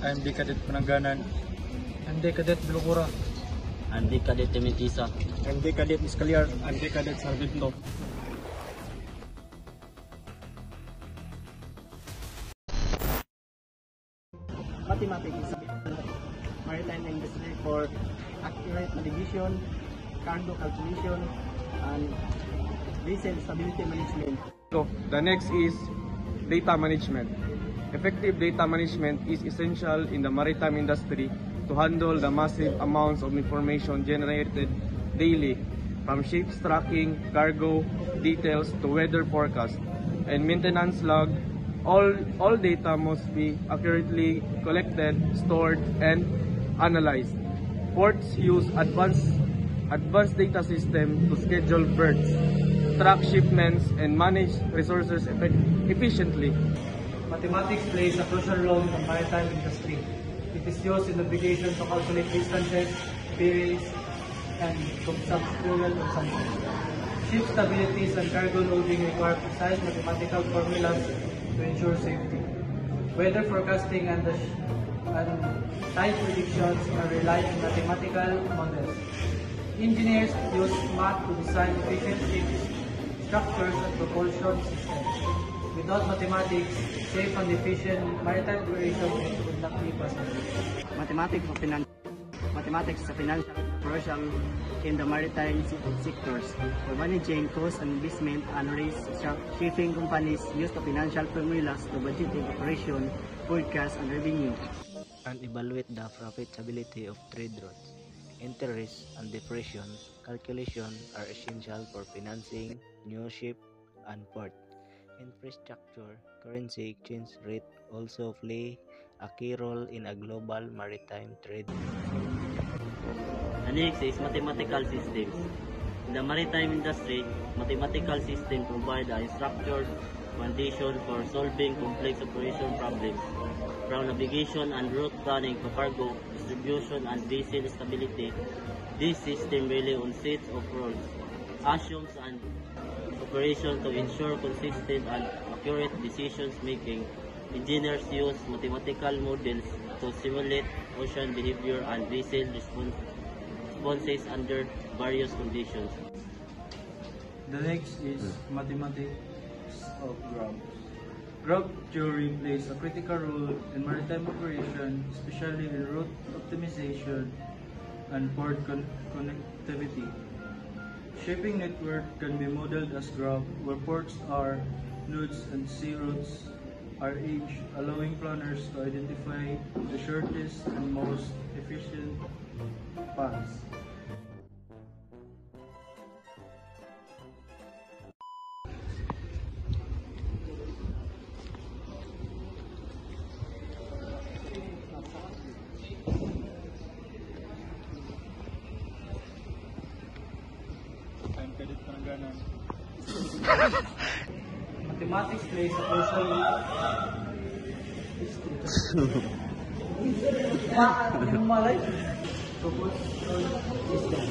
I'm the Cadet Panangganan. I'm the Cadet Bilocura. I'm the Cadet Temitisa. I'm the Cadet Miscaliar. I'm the Cadet Sargento. Mathematics is a maritime industry for accurate navigation, cargo calculation, and vessel stability management. So, the next is data management. Effective data management is essential in the maritime industry to handle the massive amounts of information generated daily, from ships tracking, cargo details to weather forecast and maintenance log. All data must be accurately collected, stored, and analyzed. Ports use advanced data system to schedule berths, track shipments, and manage resources efficiently. Mathematics plays a crucial role in the maritime industry. It is used in navigation to calculate distances, periods, and fuel consumption. Ship stabilities and cargo loading require precise mathematical formulas to ensure safety. Weather forecasting and tide predictions are relied on mathematical models. Engineers use math to design efficient ships, structures, and propulsion systems. Without mathematics, safe and efficient maritime operation would not be possible. Mathematics is a financial operation in the maritime sectors. For managing cost and investment and risk, shipping companies use the financial formulas to budgeting operation, forecast, and revenue. And evaluate the profitability of trade routes. Interest and depreciation calculation are essential for financing new ship and port. Infrastructure, currency exchange rate also play a key role in a global maritime trade. The next is mathematical systems. In the maritime industry, mathematical systems provide a structured foundation for solving complex operation problems, from navigation and route planning to cargo distribution and vessel stability. This system relies on sets of rules, assumptions, and operation to ensure consistent and accurate decisions making. Engineers use mathematical models to simulate ocean behavior and vessel responses under various conditions. The next is mathematics of graphs. Graph theory plays a critical role in maritime operation, especially in route optimization and port connectivity. Shipping network can be modeled as graph where ports are nodes and sea routes are edge, allowing planners to identify the shortest and most efficient paths. I'm Cadet Panangganan. Mathematics plays a crucial role. Propulsion system.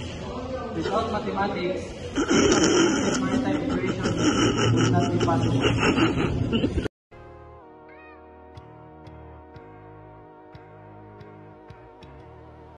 Without mathematics, maritime operation would not be possible.